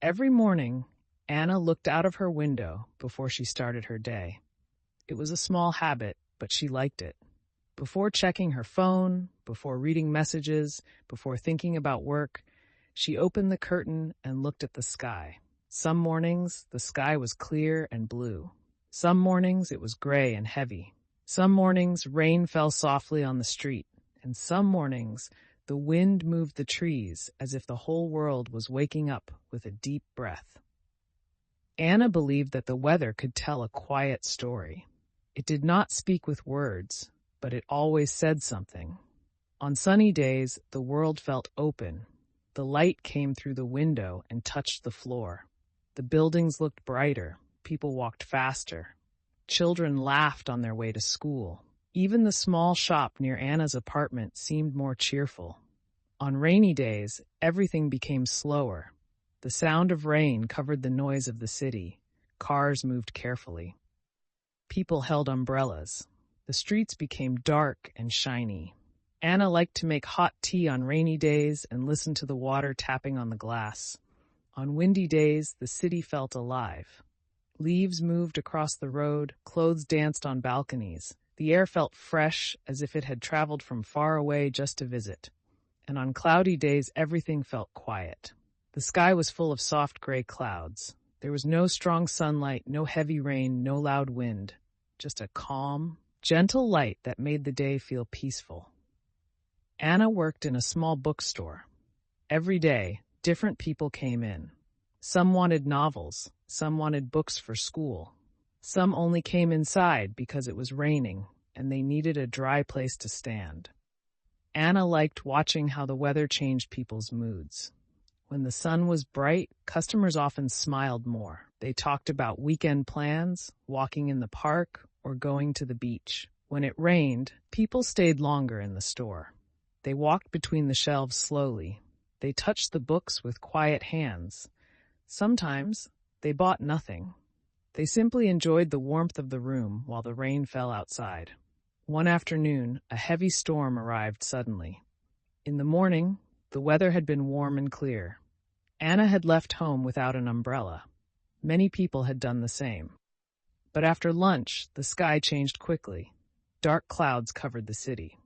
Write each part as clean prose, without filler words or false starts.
Every morning, Anna looked out of her window before she started her day. It was a small habit, but she liked it. Before checking her phone, before reading messages, before thinking about work, she opened the curtain and looked at the sky. Some mornings, the sky was clear and blue. Some mornings, it was gray and heavy. Some mornings, rain fell softly on the street. And some mornings, the wind moved the trees as if the whole world was waking up with a deep breath. Anna believed that the weather could tell a quiet story. It did not speak with words, but it always said something. On sunny days, the world felt open. The light came through the window and touched the floor. The buildings looked brighter. People walked faster. Children laughed on their way to school. Even the small shop near Anna's apartment seemed more cheerful. On rainy days, everything became slower. The sound of rain covered the noise of the city. Cars moved carefully. People held umbrellas. The streets became dark and shiny. Anna liked to make hot tea on rainy days and listen to the water tapping on the glass. On windy days, the city felt alive. Leaves moved across the road, clothes danced on balconies. The air felt fresh, as if it had traveled from far away just to visit. And on cloudy days, everything felt quiet. The sky was full of soft gray clouds. There was no strong sunlight, no heavy rain, no loud wind. Just a calm, gentle light that made the day feel peaceful. Anna worked in a small bookstore. Every day, different people came in. Some wanted novels, some wanted books for school. Some only came inside because it was raining and they needed a dry place to stand. Anna liked watching how the weather changed people's moods. When the sun was bright, customers often smiled more. They talked about weekend plans, walking in the park, or going to the beach. When it rained, people stayed longer in the store. They walked between the shelves slowly. They touched the books with quiet hands. Sometimes, they bought nothing. They simply enjoyed the warmth of the room while the rain fell outside. One afternoon, a heavy storm arrived suddenly. In the morning, the weather had been warm and clear. Anna had left home without an umbrella. Many people had done the same. But after lunch, the sky changed quickly. Dark clouds covered the city.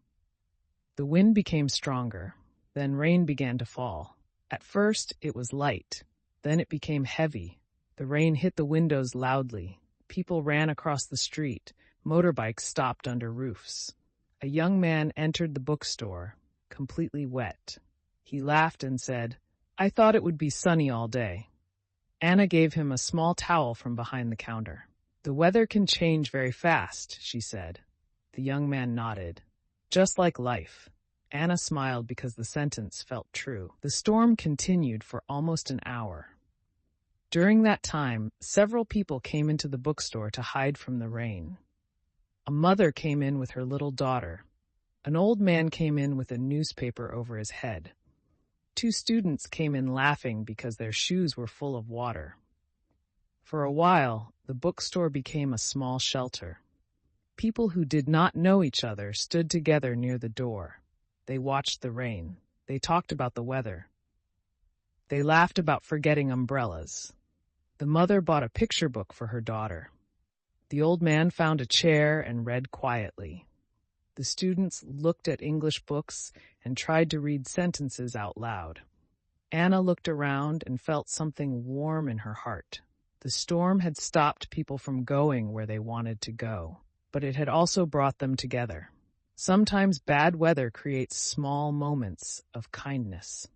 The wind became stronger. Then rain began to fall. At first, it was light. Then it became heavy. The rain hit the windows loudly. People ran across the street. Motorbikes stopped under roofs. A young man entered the bookstore, completely wet. He laughed and said, "I thought it would be sunny all day." Anna gave him a small towel from behind the counter. "The weather can change very fast," she said. The young man nodded. "Just like life." Anna smiled because the sentence felt true. The storm continued for almost an hour. During that time, several people came into the bookstore to hide from the rain. A mother came in with her little daughter. An old man came in with a newspaper over his head. Two students came in laughing because their shoes were full of water. For a while, the bookstore became a small shelter. People who did not know each other stood together near the door. They watched the rain. They talked about the weather. They laughed about forgetting umbrellas. The mother bought a picture book for her daughter. The old man found a chair and read quietly. The students looked at English books and tried to read sentences out loud. Anna looked around and felt something warm in her heart. The storm had stopped people from going where they wanted to go, but it had also brought them together. Sometimes bad weather creates small moments of kindness.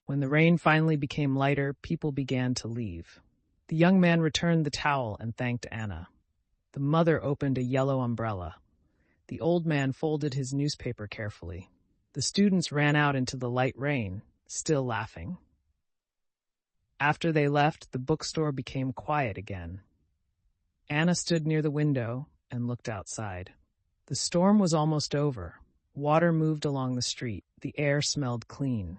When the rain finally became lighter, people began to leave. The young man returned the towel and thanked Anna. The mother opened a yellow umbrella. The old man folded his newspaper carefully. The students ran out into the light rain, still laughing. After they left, the bookstore became quiet again. Anna stood near the window and looked outside. The storm was almost over. Water moved along the street. The air smelled clean.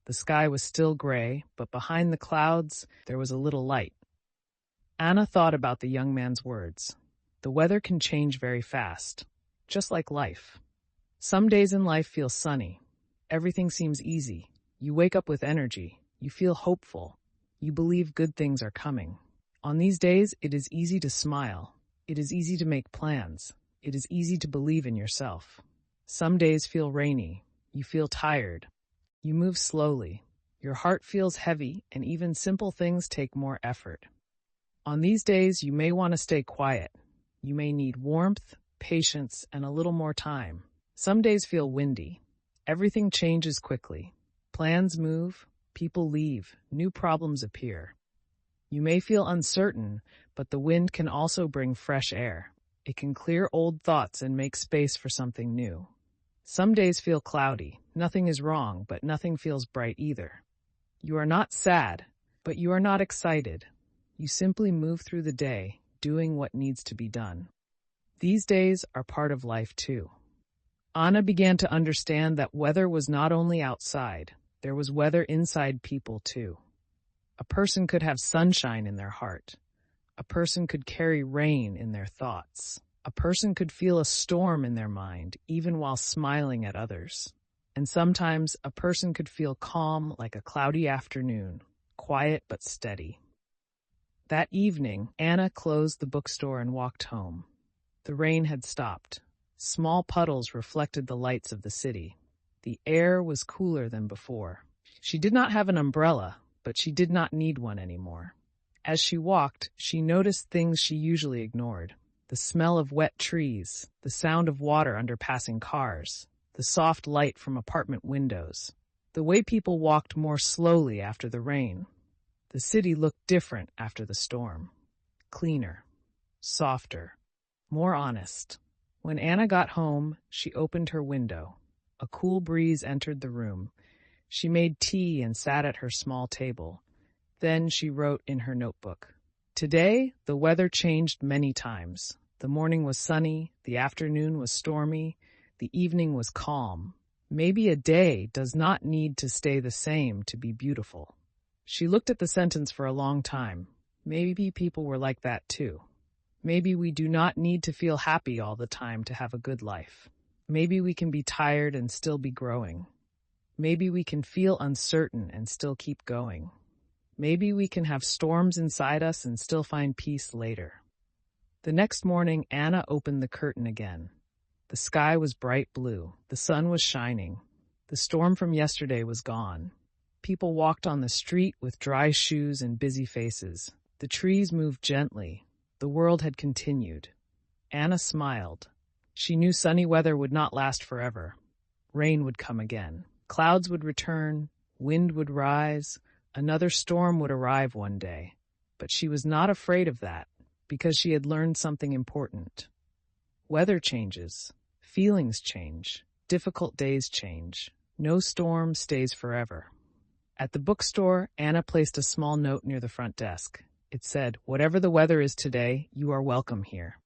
The sky was still gray, but behind the clouds, there was a little light. Anna thought about the young man's words. The weather can change very fast, just like life. Some days in life feel sunny. Everything seems easy. You wake up with energy. You feel hopeful. You believe good things are coming. On these days, it is easy to smile. It is easy to make plans. It is easy to believe in yourself. Some days feel rainy. You feel tired. You move slowly. Your heart feels heavy, and even simple things take more effort. On these days, you may want to stay quiet. You may need warmth, patience, and a little more time. Some days feel windy. Everything changes quickly. Plans move, people leave, new problems appear. You may feel uncertain, but the wind can also bring fresh air. It can clear old thoughts and make space for something new. Some days feel cloudy. Nothing is wrong, but nothing feels bright either. You are not sad, but you are not excited. You simply move through the day, doing what needs to be done. These days are part of life too. Anna began to understand that weather was not only outside, there was weather inside people too. A person could have sunshine in their heart. A person could carry rain in their thoughts. A person could feel a storm in their mind, even while smiling at others. And sometimes a person could feel calm like a cloudy afternoon, quiet but steady. That evening, Anna closed the bookstore and walked home. The rain had stopped. Small puddles reflected the lights of the city. The air was cooler than before. She did not have an umbrella, but she did not need one anymore. As she walked, she noticed things she usually ignored. The smell of wet trees, the sound of water under passing cars, the soft light from apartment windows, the way people walked more slowly after the rain. The city looked different after the storm. Cleaner, softer, more honest. When Anna got home, she opened her window. A cool breeze entered the room. She made tea and sat at her small table. Then she wrote in her notebook. Today, the weather changed many times. The morning was sunny, the afternoon was stormy, the evening was calm. Maybe a day does not need to stay the same to be beautiful. She looked at the sentence for a long time. Maybe people were like that too. Maybe we do not need to feel happy all the time to have a good life. Maybe we can be tired and still be growing. Maybe we can feel uncertain and still keep going. Maybe we can have storms inside us and still find peace later. The next morning, Anna opened the curtain again. The sky was bright blue. The sun was shining. The storm from yesterday was gone. People walked on the street with dry shoes and busy faces. The trees moved gently. The world had continued. Anna smiled. She knew sunny weather would not last forever. Rain would come again. Clouds would return. Wind would rise. Another storm would arrive one day. But she was not afraid of that, because she had learned something important. Weather changes. Feelings change. Difficult days change. No storm stays forever. At the bookstore, Anna placed a small note near the front desk. It said, "Whatever the weather is today, you are welcome here."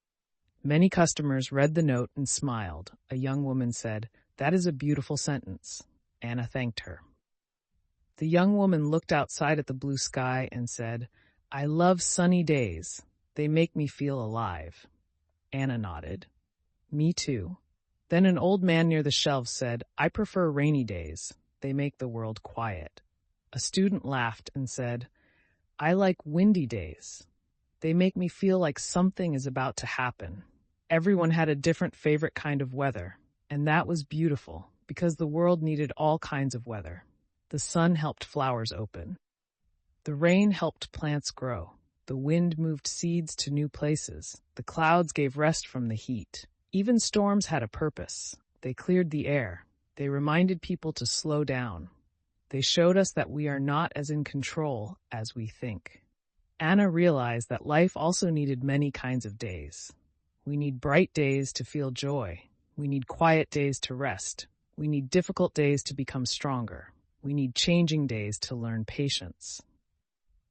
Many customers read the note and smiled. A young woman said, "That is a beautiful sentence." Anna thanked her. The young woman looked outside at the blue sky and said, "I love sunny days. They make me feel alive." Anna nodded. "Me too." Then an old man near the shelves said, "I prefer rainy days. They make the world quiet." A student laughed and said, "I like windy days. They make me feel like something is about to happen." Everyone had a different favorite kind of weather, and that was beautiful because the world needed all kinds of weather. The sun helped flowers open. The rain helped plants grow. The wind moved seeds to new places. The clouds gave rest from the heat. Even storms had a purpose. They cleared the air. They reminded people to slow down. They showed us that we are not as in control as we think. Anna realized that life also needed many kinds of days. We need bright days to feel joy. We need quiet days to rest. We need difficult days to become stronger. We need changing days to learn patience.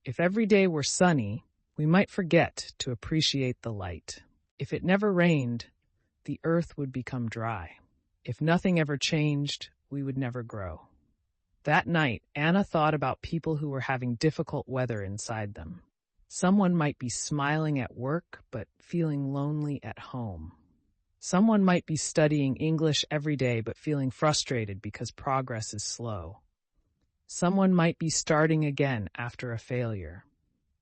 If every day were sunny, we might forget to appreciate the light. If it never rained, the earth would become dry. If nothing ever changed, we would never grow. That night, Anna thought about people who were having difficult weather inside them. Someone might be smiling at work, but feeling lonely at home. Someone might be studying English every day, but feeling frustrated because progress is slow. Someone might be starting again after a failure.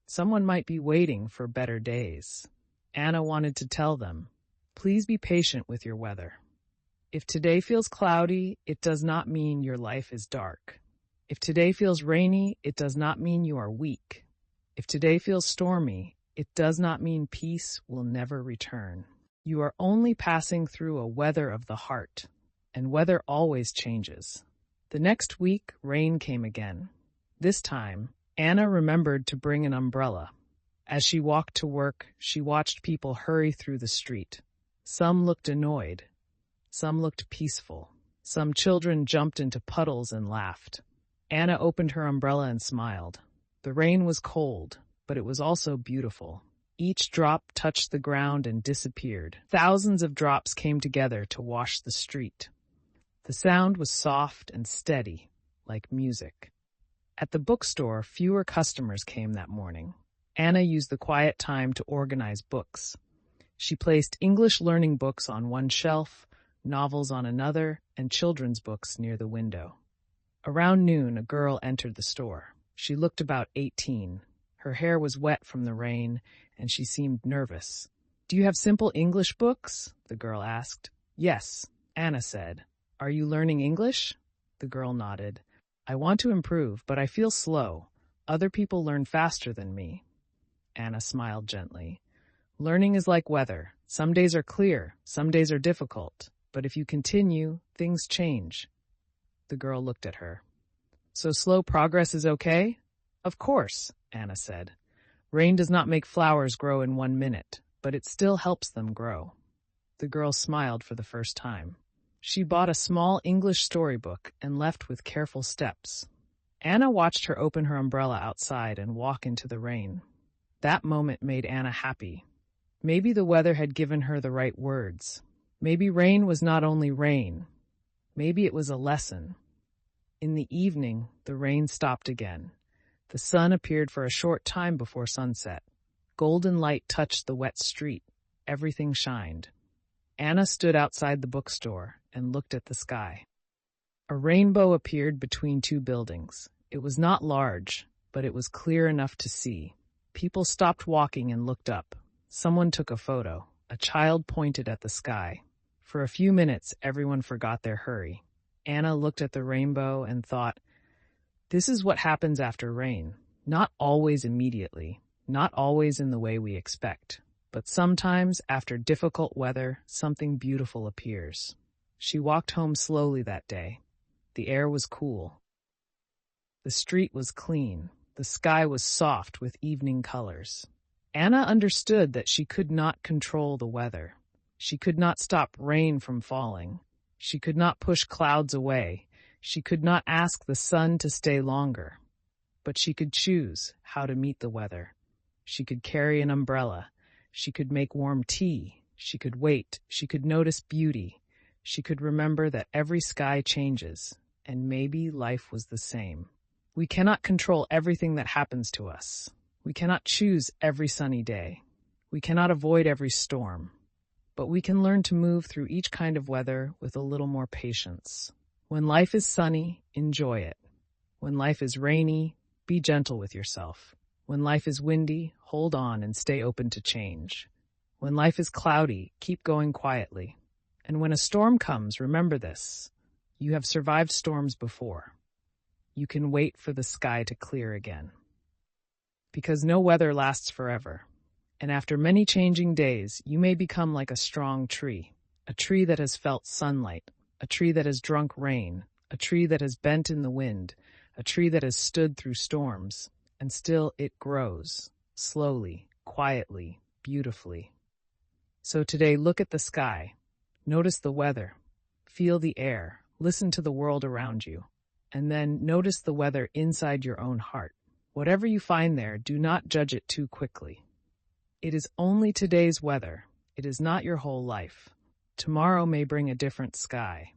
Someone might be waiting for better days. Anna wanted to tell them, please be patient with your weather. If today feels cloudy, it does not mean your life is dark. If today feels rainy, it does not mean you are weak. If today feels stormy, it does not mean peace will never return. You are only passing through a weather of the heart, and weather always changes. The next week, rain came again. This time, Anna remembered to bring an umbrella. As she walked to work, she watched people hurry through the street. Some looked annoyed. Some looked peaceful. Some children jumped into puddles and laughed. Anna opened her umbrella and smiled. The rain was cold, but it was also beautiful. Each drop touched the ground and disappeared. Thousands of drops came together to wash the street. The sound was soft and steady, like music. At the bookstore, fewer customers came that morning. Anna used the quiet time to organize books. She placed English learning books on one shelf, novels on another, and children's books near the window. Around noon, a girl entered the store. She looked about 18. Her hair was wet from the rain, and she seemed nervous. "Do you have simple English books?" the girl asked. "Yes," Anna said. "Are you learning English?" The girl nodded. "I want to improve, but I feel slow. Other people learn faster than me." Anna smiled gently. "Learning is like weather. Some days are clear, some days are difficult. But if you continue, things change." The girl looked at her. "So slow progress is okay?" "Of course," Anna said. "Rain does not make flowers grow in 1 minute, but it still helps them grow." The girl smiled for the first time. She bought a small English storybook and left with careful steps. Anna watched her open her umbrella outside and walk into the rain. That moment made Anna happy. Maybe the weather had given her the right words. Maybe rain was not only rain. Maybe it was a lesson. In the evening, the rain stopped again. The sun appeared for a short time before sunset. Golden light touched the wet street. Everything shined. Anna stood outside the bookstore and looked at the sky. A rainbow appeared between two buildings. It was not large, but it was clear enough to see. People stopped walking and looked up. Someone took a photo. A child pointed at the sky. For a few minutes, everyone forgot their hurry. Anna looked at the rainbow and thought, this is what happens after rain. Not always immediately, not always in the way we expect. But sometimes, after difficult weather, something beautiful appears. She walked home slowly that day. The air was cool. The street was clean. The sky was soft with evening colors. Anna understood that she could not control the weather. She could not stop rain from falling. She could not push clouds away. She could not ask the sun to stay longer. But she could choose how to meet the weather. She could carry an umbrella. She could make warm tea. She could wait. She could notice beauty. She could remember that every sky changes, and maybe life was the same. We cannot control everything that happens to us. We cannot choose every sunny day. We cannot avoid every storm. But we can learn to move through each kind of weather with a little more patience. When life is sunny, enjoy it. When life is rainy, be gentle with yourself. When life is windy, hold on and stay open to change. When life is cloudy, keep going quietly. And when a storm comes, remember this. You have survived storms before. You can wait for the sky to clear again. Because no weather lasts forever. And after many changing days, you may become like a strong tree. A tree that has felt sunlight. A tree that has drunk rain. A tree that has bent in the wind. A tree that has stood through storms. And still it grows. Slowly, quietly, beautifully. So today, look at the sky. Notice the weather. Feel the air. Listen to the world around you. And then notice the weather inside your own heart. Whatever you find there, do not judge it too quickly. It is only today's weather. It is not your whole life. Tomorrow may bring a different sky.